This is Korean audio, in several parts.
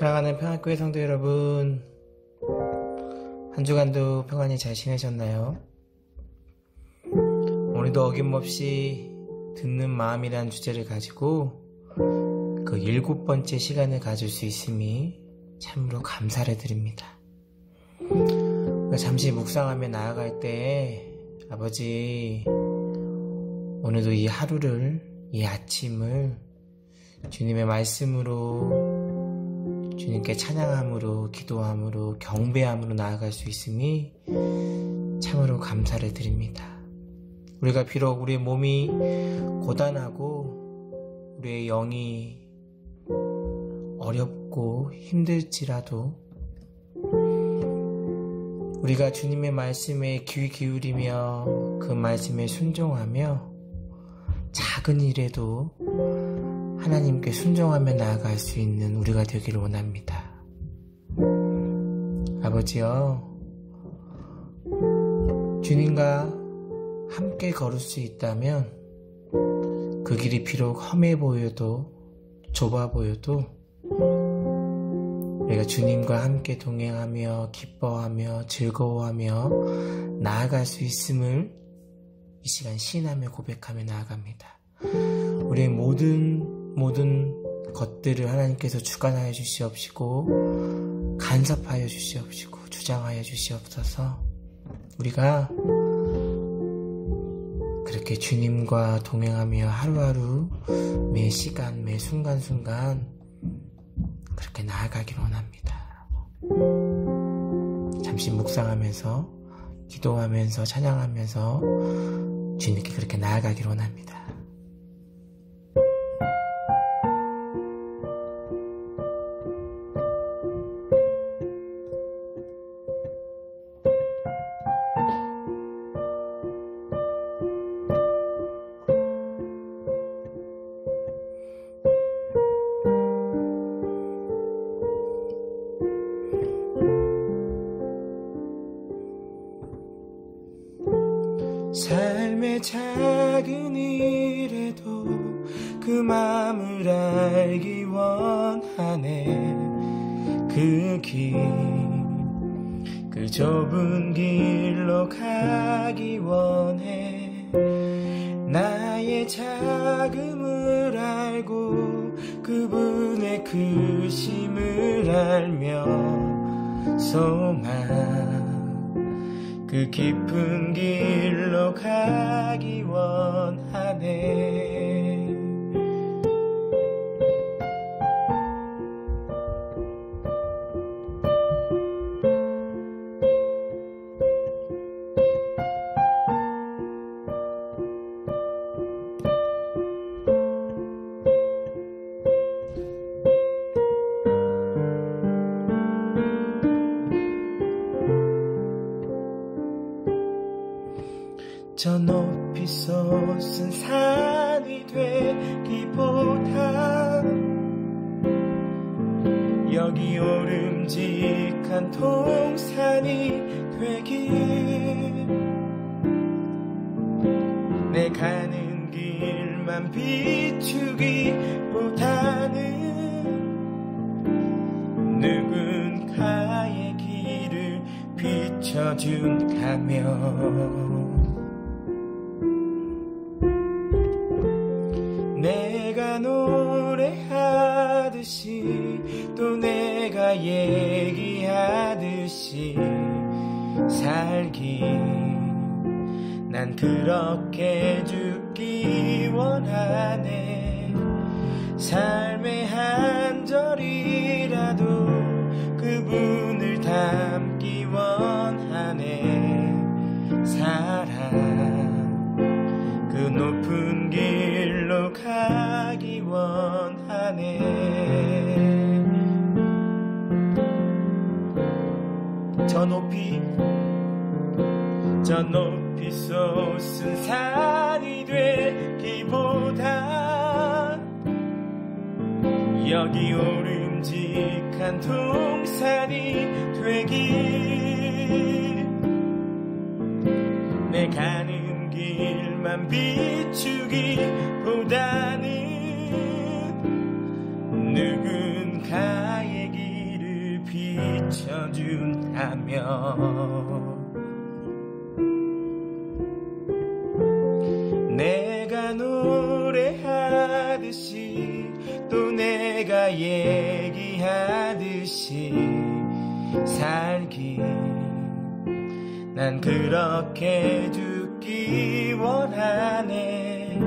사랑하는 평안교회 성도 여러분, 한 주간도 평안히 잘 지내셨나요? 오늘도 어김없이 듣는 마음이란 주제를 가지고 그 7번째 시간을 가질 수 있음이 참으로 감사를 드립니다. 잠시 묵상하며 나아갈 때 아버지, 오늘도 이 하루를, 이 아침을 주님의 말씀으로, 주님께 찬양함으로, 기도함으로, 경배함으로 나아갈 수 있으니 참으로 감사를 드립니다. 우리가 비록 우리의 몸이 고단하고 우리의 영이 어렵고 힘들지라도 우리가 주님의 말씀에 귀 기울이며 그 말씀에 순종하며 작은 일에도 하나님께 순종하며 나아갈 수 있는 우리가 되기를 원합니다. 아버지여, 주님과 함께 걸을 수 있다면 그 길이 비록 험해 보여도 좁아 보여도 우리가 주님과 함께 동행하며 기뻐하며 즐거워하며 나아갈 수 있음을 이 시간 시인하며 고백하며 나아갑니다. 우리의 모든 것들을 하나님께서 주관하여 주시옵시고 간섭하여 주시옵시고 주장하여 주시옵소서. 우리가 그렇게 주님과 동행하며 하루하루 매 시간 매 순간순간 그렇게 나아가길 원합니다. 잠시 묵상하면서 기도하면서 찬양하면서 주님께 그렇게 나아가길 원합니다. 삶의 작은 일에도 그 마음을 알기 원하네. 그 길, 그 좁은 길로 가기 원해. 나의 작음을 알고 그분의 크심을 알며 소망 그 깊은 길로 가기 원하네. 저 높이 솟은 산이 되기보다 여기 오름직한 동산이 되길. 내 가는 길만 비추기보다는 누군가의 길을 비춰준다면 내가 노래하듯이 또 내가 얘기하듯이 살기, 난 그렇게 죽기 원하네. 삶의 한 절이라도 그분을 담기 원하네. 사랑 그 높은 길로 가기 원하네. 저 높이 솟은 산이 되기보다 여기 오름직한 동산이 되길. 내 가는 길만 비추기보다는 누군가의 길 맞춰준다면 내가 노래하듯이 또 내가 얘기하듯이 살기 난 그렇게 죽기 원하네.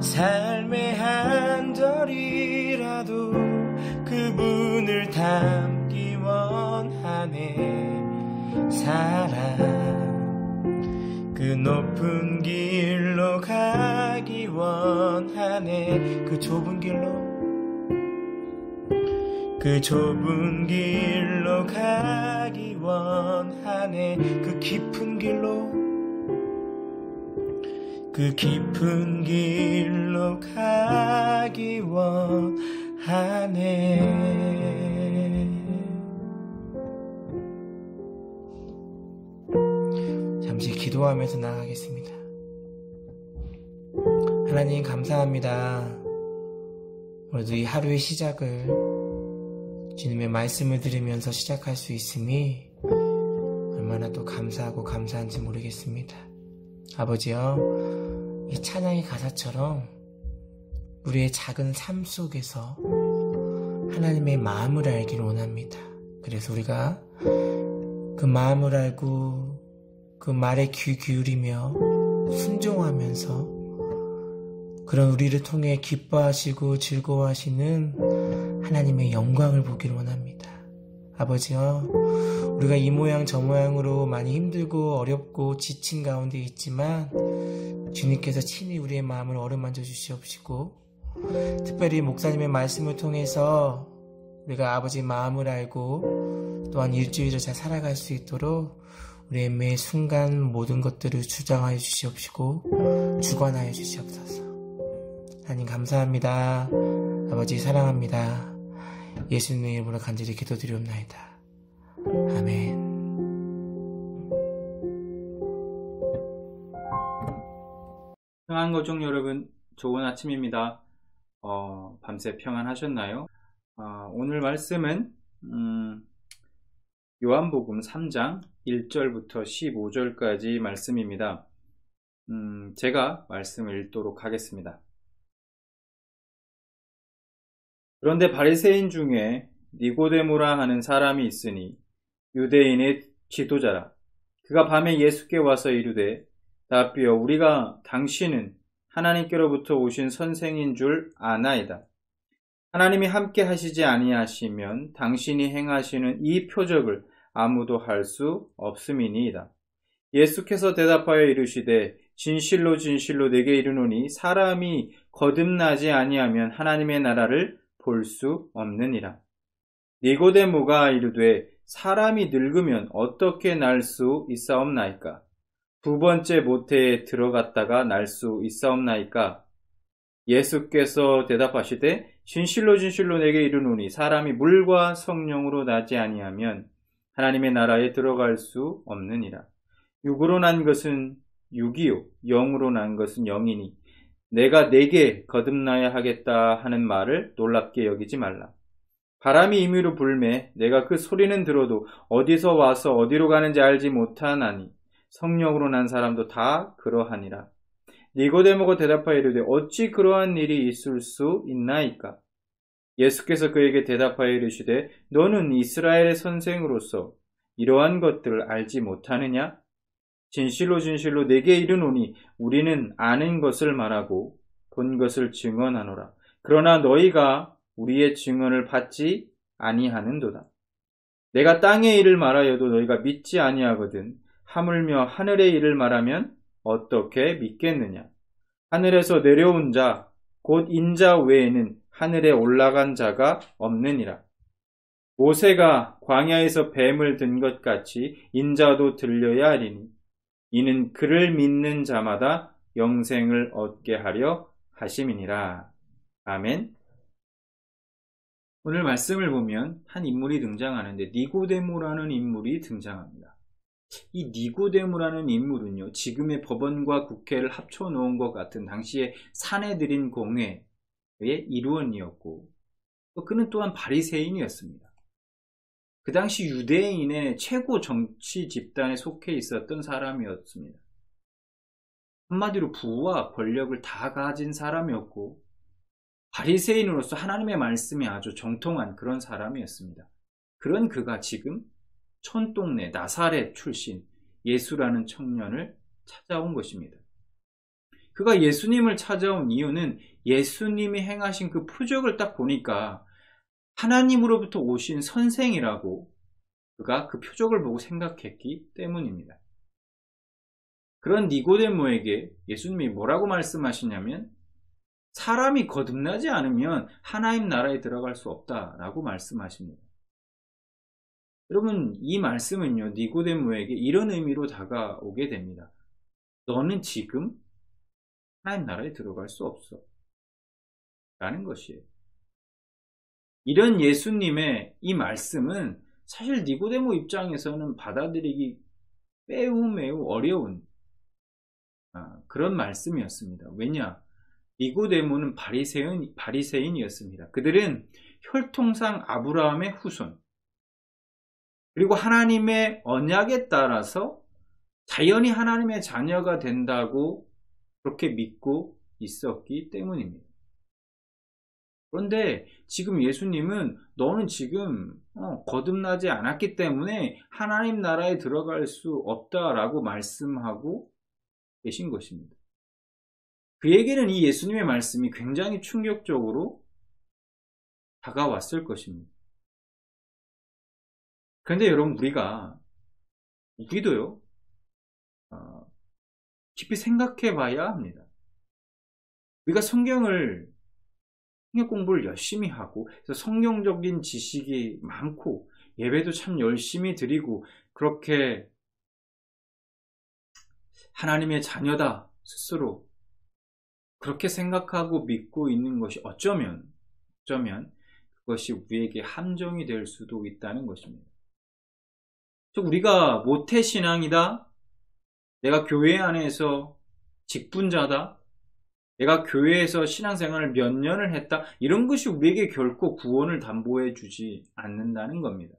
삶의 한 절이라도 그분을 닮기 원하네. 사랑 그 높은 길로 가기 원하네. 그 좁은 길로 가기 원하네. 그 깊은 길로 가기 원하네. 잠시 기도하면서 나아가겠습니다. 하나님 감사합니다. 오늘도 이 하루의 시작을 주님의 말씀을 들으면서 시작할 수 있음이 얼마나 또 감사하고 감사한지 모르겠습니다. 아버지여, 이 찬양의 가사처럼 우리의 작은 삶 속에서 하나님의 마음을 알기를 원합니다. 그래서 우리가 그 마음을 알고 그 말에 귀 기울이며 순종하면서 그런 우리를 통해 기뻐하시고 즐거워하시는 하나님의 영광을 보기를 원합니다. 아버지여, 우리가 이 모양 저 모양으로 많이 힘들고 어렵고 지친 가운데 있지만 주님께서 친히 우리의 마음을 어루만져 주시옵시고, 특별히 목사님의 말씀을 통해서 우리가 아버지의 마음을 알고 또한 일주일을 잘 살아갈 수 있도록 우리의 매 순간 모든 것들을 주장하여 주시옵시고 주관하여 주시옵소서. 하나님 감사합니다. 아버지 사랑합니다. 예수님의 이름으로 간절히 기도드리옵나이다. 아멘. 평안거종 여러분, 좋은 아침입니다. 밤새 평안하셨나요? 오늘 말씀은 요한복음 3장 1절부터 15절까지 말씀입니다. 제가 말씀을 읽도록 하겠습니다. 그런데 바리새인 중에 니고데모라 하는 사람이 있으니 유대인의 지도자라. 그가 밤에 예수께 와서 이르되, 라삐여, 우리가 당신은 하나님께로부터 오신 선생인 줄 아나이다. 하나님이 함께 하시지 아니하시면 당신이 행하시는 이 표적을 아무도 할 수 없음이니이다. 예수께서 대답하여 이르시되, 진실로 진실로 내게 이르노니 사람이 거듭나지 아니하면 하나님의 나라를 볼 수 없느니라. 니고데모가 이르되, 사람이 늙으면 어떻게 날 수 있사옵나이까? 두 번째 모태에 들어갔다가 날 수 있사옵나이까? 예수께서 대답하시되, 진실로 진실로 내게 이르노니 사람이 물과 성령으로 나지 아니하면 하나님의 나라에 들어갈 수 없느니라. 육으로 난 것은 육이요 영으로 난 것은 영이니 내가 내게 거듭나야 하겠다 하는 말을 놀랍게 여기지 말라. 바람이 임의로 불매 내가 그 소리는 들어도 어디서 와서 어디로 가는지 알지 못하나니 성령으로 난 사람도 다 그러하니라. 니고데모가 대답하여 이르되, 어찌 그러한 일이 있을 수 있나이까? 예수께서 그에게 대답하여 이르시되, 너는 이스라엘의 선생으로서 이러한 것들을 알지 못하느냐? 진실로 진실로 내게 이르노니 우리는 아는 것을 말하고 본 것을 증언하노라. 그러나 너희가 우리의 증언을 받지 아니하는도다. 내가 땅의 일을 말하여도 너희가 믿지 아니하거든 하물며 하늘의 일을 말하면 어떻게 믿겠느냐? 하늘에서 내려온 자 곧 인자 외에는 하늘에 올라간 자가 없느니라. 모세가 광야에서 뱀을 든 것 같이 인자도 들려야 하리니 이는 그를 믿는 자마다 영생을 얻게 하려 하심이니라. 아멘. 오늘 말씀을 보면 한 인물이 등장하는데 니고데모라는 인물이 등장합니다. 이 니고데모라는 인물은요, 지금의 법원과 국회를 합쳐놓은 것 같은 당시의 사내들인 공회의 일원이었고, 그는 또한 바리새인이었습니다. 그 당시 유대인의 최고 정치 집단에 속해 있었던 사람이었습니다. 한마디로 부와 권력을 다 가진 사람이었고 바리새인으로서 하나님의 말씀이 아주 정통한 그런 사람이었습니다. 그런 그가 지금 촌동네 나사렛 출신 예수라는 청년을 찾아온 것입니다. 그가 예수님을 찾아온 이유는 예수님이 행하신 그 표적을 딱 보니까 하나님으로부터 오신 선생이라고 그가 그 표적을 보고 생각했기 때문입니다. 그런 니고데모에게 예수님이 뭐라고 말씀하시냐면 사람이 거듭나지 않으면 하나님 나라에 들어갈 수 없다라고 말씀하십니다. 여러분, 이 말씀은요, 니고데모에게 이런 의미로 다가오게 됩니다. 너는 지금 하나님 나라에 들어갈 수 없어 라는 것이에요. 이런 예수님의 이 말씀은 사실 니고데모 입장에서는 받아들이기 매우 어려운 그런 말씀이었습니다. 왜냐? 니고데모는 바리새인이었습니다. 그들은 혈통상 아브라함의 후손, 그리고 하나님의 언약에 따라서 자연히 하나님의 자녀가 된다고 그렇게 믿고 있었기 때문입니다. 그런데 지금 예수님은 너는 지금 거듭나지 않았기 때문에 하나님 나라에 들어갈 수 없다라고 말씀하고 계신 것입니다. 그에게는 이 예수님의 말씀이 굉장히 충격적으로 다가왔을 것입니다. 그런데 여러분, 우리도요, 깊이 생각해 봐야 합니다. 우리가 성경 공부를 열심히 하고, 성경적인 지식이 많고, 예배도 참 열심히 드리고, 그렇게 하나님의 자녀다 스스로 그렇게 생각하고 믿고 있는 것이 어쩌면 그것이 우리에게 함정이 될 수도 있다는 것입니다. 우리가 모태신앙이다, 내가 교회 안에서 직분자다, 내가 교회에서 신앙생활을 몇 년을 했다, 이런 것이 우리에게 결코 구원을 담보해 주지 않는다는 겁니다.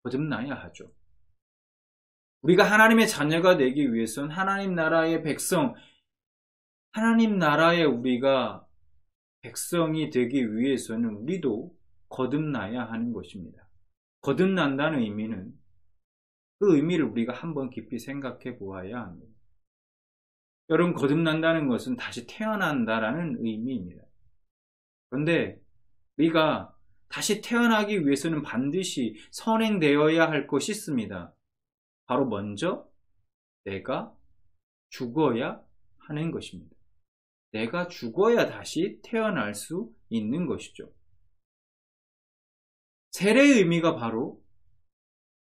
거듭나야 하죠. 우리가 하나님의 자녀가 되기 위해서는 하나님 나라의 백성, 하나님 나라에 우리가 백성이 되기 위해서는 우리도 거듭나야 하는 것입니다. 거듭난다는 의미는 그 의미를 우리가 한번 깊이 생각해 보아야 합니다. 여러분, 거듭난다는 것은 다시 태어난다라는 의미입니다. 그런데 우리가 다시 태어나기 위해서는 반드시 선행되어야 할 것이 있습니다. 바로 먼저 내가 죽어야 하는 것입니다. 내가 죽어야 다시 태어날 수 있는 것이죠. 세례의 의미가 바로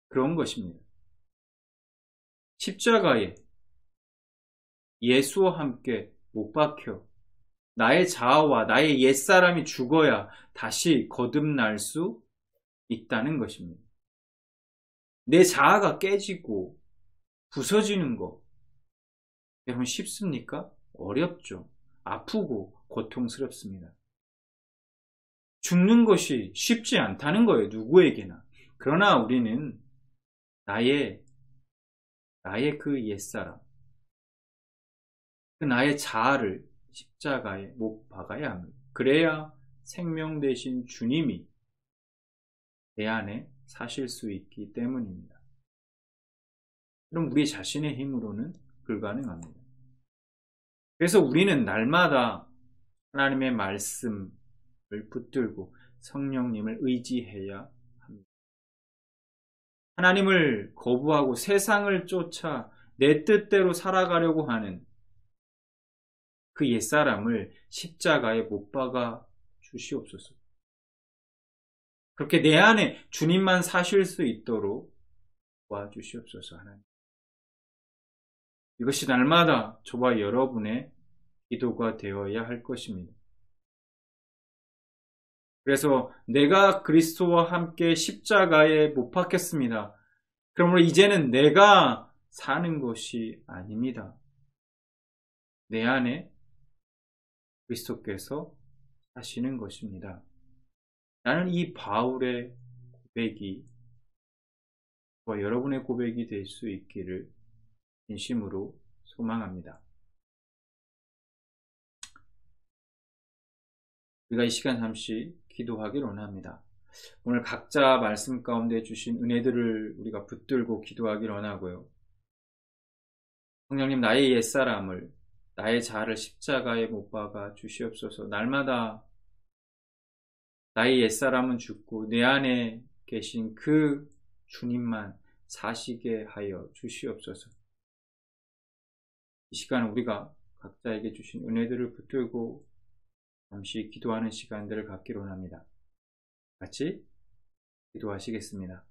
그런 것입니다. 십자가에 예수와 함께 못 박혀 나의 자아와 나의 옛사람이 죽어야 다시 거듭날 수 있다는 것입니다. 내 자아가 깨지고 부서지는 거, 여러분 쉽습니까? 어렵죠. 아프고 고통스럽습니다. 죽는 것이 쉽지 않다는 거예요, 누구에게나. 그러나 우리는 나의 그 옛사람, 그 나의 자아를 십자가에 못 박아야 합니다. 그래야 생명 되신 주님이 내 안에 사실 수 있기 때문입니다. 그럼 우리 자신의 힘으로는 불가능합니다. 그래서 우리는 날마다 하나님의 말씀을 붙들고 성령님을 의지해야 합니다. 하나님을 거부하고 세상을 쫓아 내 뜻대로 살아가려고 하는 그 옛사람을 십자가에 못 박아 주시옵소서. 그렇게 내 안에 주님만 사실 수 있도록 도와주시옵소서. 하나님, 이것이 날마다 저와 여러분의 기도가 되어야 할 것입니다. 그래서 내가 그리스도와 함께 십자가에 못 박혔습니다. 그러므로 이제는 내가 사는 것이 아닙니다. 내 안에 그리스도께서 사시는 것입니다. 나는 이 바울의 고백이 여러분의 고백이 될 수 있기를 진심으로 소망합니다. 우리가 이 시간 잠시 기도하길 원합니다. 오늘 각자 말씀 가운데 주신 은혜들을 우리가 붙들고 기도하길 원하고요. 성령님, 나의 옛사람을, 나의 자아를 십자가에 못 박아 주시옵소서. 날마다 나의 옛사람은 죽고 내 안에 계신 그 주님만 사시게 하여 주시옵소서. 이 시간 우리가 각자에게 주신 은혜들을 붙들고 잠시 기도하는 시간들을 갖기로 합니다. 같이 기도하시겠습니다.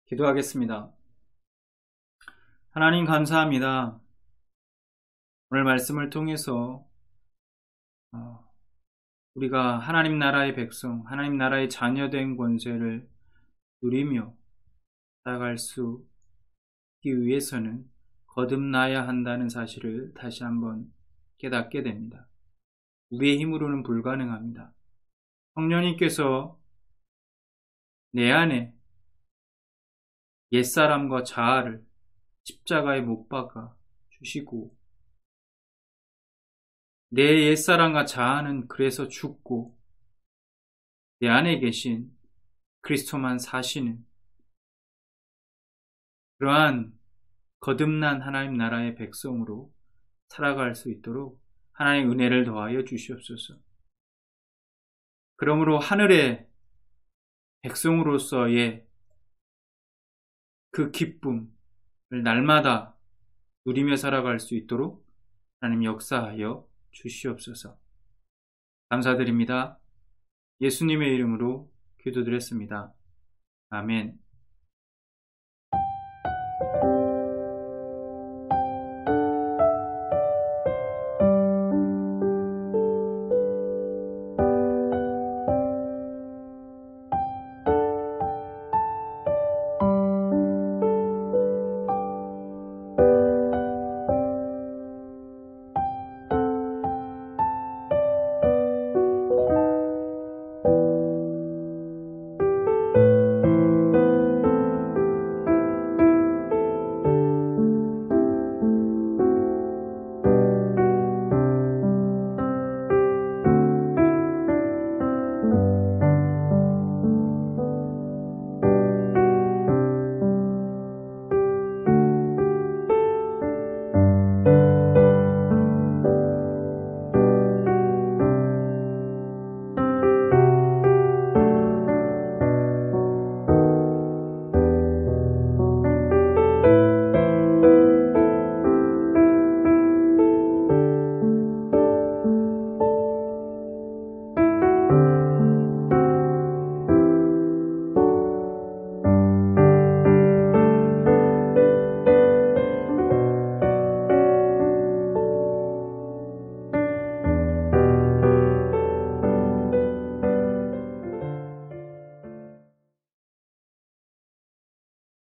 기도하겠습니다. 하나님 감사합니다. 오늘 말씀을 통해서 우리가 하나님 나라의 백성, 하나님 나라의 자녀된 권세를 누리며 살아갈 수 있기 위해서는 거듭나야 한다는 사실을 다시 한번 깨닫게 됩니다. 우리의 힘으로는 불가능합니다. 성령님께서 내 안에 옛사람과 자아를 십자가에 못 박아 주시고 내 옛사람과 자아는 그래서 죽고 내 안에 계신 그리스도만 사시는 그러한 거듭난 하나님 나라의 백성으로 살아갈 수 있도록 하나님의 은혜를 더하여 주시옵소서. 그러므로 하늘의 백성으로서의 그 기쁨을 날마다 누리며 살아갈 수 있도록 하나님 역사하여 주시옵소서. 감사드립니다. 예수님의 이름으로 기도드렸습니다. 아멘.